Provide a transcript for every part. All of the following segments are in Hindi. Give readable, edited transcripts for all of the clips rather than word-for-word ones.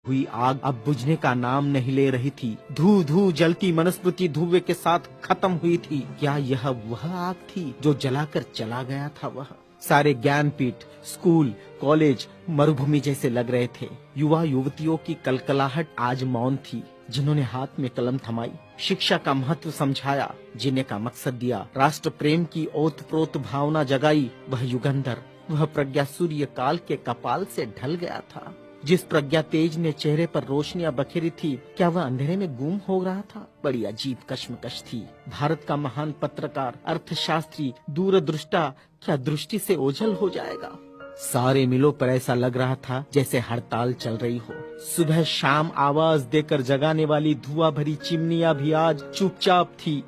हुई आग अब बुझने का नाम नहीं ले रही थी। धू धू जलती मनुस्मृति धुएं के साथ खत्म हुई थी। क्या यह वह आग थी जो जलाकर चला गया था? वह सारे ज्ञानपीठ, स्कूल, कॉलेज मरुभूमि जैसे लग रहे थे। युवा युवतियों की कलकलाहट आज मौन थी। जिन्होंने हाथ में कलम थमाई, शिक्षा का महत्व समझाया, जीने का मकसद दिया, राष्ट्र प्रेम की ओतप्रोत भावना जगाई, वह युगंधर, वह प्रज्ञा सूर्य काल के कपाल से ढल गया था। जिस प्रज्ञा तेज ने चेहरे पर रोशनियां बखेरी थी, क्या वह अंधेरे में गुम हो रहा था? बड़ी अजीब कश्मकश थी। भारत का महान पत्रकार, अर्थशास्त्री, दूरदृष्टा क्या दृष्टि से ओझल हो जाएगा? सारे मिलों पर ऐसा लग रहा था जैसे हड़ताल चल रही हो। सुबह शाम आवाज देकर जगाने वाली धुआं भरी चिमनियां भी आज चुपचाप थी।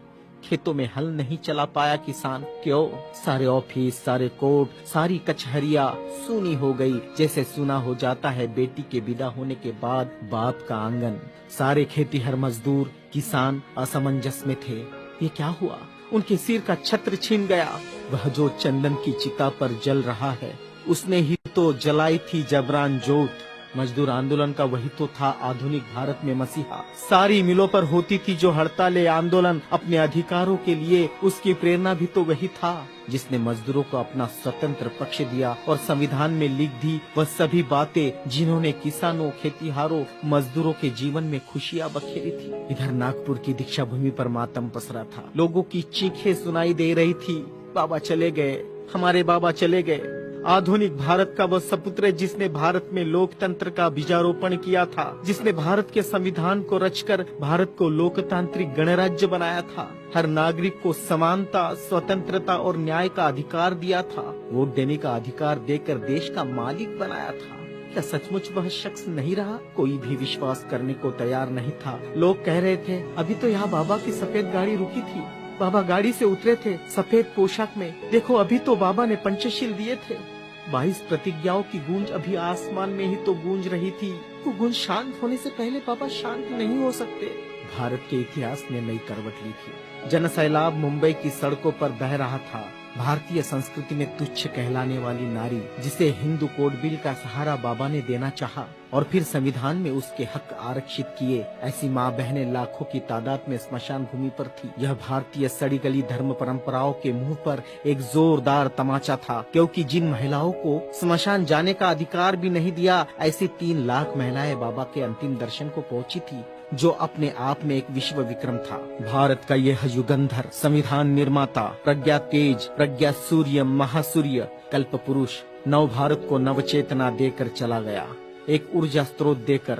खेतों में हल नहीं चला पाया किसान। क्यों? सारे ऑफिस, सारे कोर्ट, सारी कचहरियां सूनी हो गई, जैसे सुना हो जाता है बेटी के विदा होने के बाद बाप का आंगन। सारे खेतीहर मजदूर, किसान असमंजस में थे। ये क्या हुआ? उनके सिर का छत्र छिन गया। वह जो चंदन की चिता पर जल रहा है, उसने ही तो जलाई थी जबरान जोत। मजदूर आंदोलन का वही तो था आधुनिक भारत में मसीहा। सारी मिलों पर होती थी जो हड़ताल आंदोलन अपने अधिकारों के लिए, उसकी प्रेरणा भी तो वही था जिसने मजदूरों को अपना स्वतंत्र पक्ष दिया और संविधान में लिख दी वह सभी बातें जिन्होंने किसानों, खेतीहारों, मजदूरों के जीवन में खुशियां बखेरी थी। इधर नागपुर की दीक्षा भूमि पर मातम पसरा था। लोगों की चीखें सुनाई दे रही थी, बाबा चले गए, हमारे बाबा चले गए। आधुनिक भारत का वह सपुत्र जिसने भारत में लोकतंत्र का बीजारोपण किया था, जिसने भारत के संविधान को रचकर भारत को लोकतांत्रिक गणराज्य बनाया था, हर नागरिक को समानता, स्वतंत्रता और न्याय का अधिकार दिया था, वोट देने का अधिकार देकर देश का मालिक बनाया था। क्या सचमुच वह शख्स नहीं रहा? कोई भी विश्वास करने को तैयार नहीं था। लोग कह रहे थे, अभी तो यहाँ बाबा की सफेद गाड़ी रुकी थी, बाबा गाड़ी से उतरे थे सफेद पोशाक में, देखो अभी तो बाबा ने पंचशील दिए थे। 22 प्रतिज्ञाओं की गूंज अभी आसमान में ही तो गूंज रही थी। वो गूंज शांत होने से पहले बाबा शांत नहीं हो सकते। भारत के इतिहास ने नई करवट ली थी। जनसैलाब मुंबई की सड़कों पर बह रहा था। भारतीय संस्कृति में तुच्छ कहलाने वाली नारी, जिसे हिंदू कोड बिल का सहारा बाबा ने देना चाहा और फिर संविधान में उसके हक आरक्षित किए, ऐसी माँ बहनें लाखों की तादाद में स्मशान भूमि पर थी। यह भारतीय सड़ी गली धर्म परंपराओं के मुंह पर एक जोरदार तमाचा था, क्योंकि जिन महिलाओं को स्मशान जाने का अधिकार भी नहीं दिया, ऐसी 3 लाख महिलाएं बाबा के अंतिम दर्शन को पहुंची थी, जो अपने आप में एक विश्व विक्रम था। भारत का यह युगंधर, संविधान निर्माता, प्रज्ञा तेज, प्रज्ञा सूर्य, महासूर्य, कल्प पुरुष नव भारत को नव चेतना देकर चला गया, एक ऊर्जा स्रोत देकर।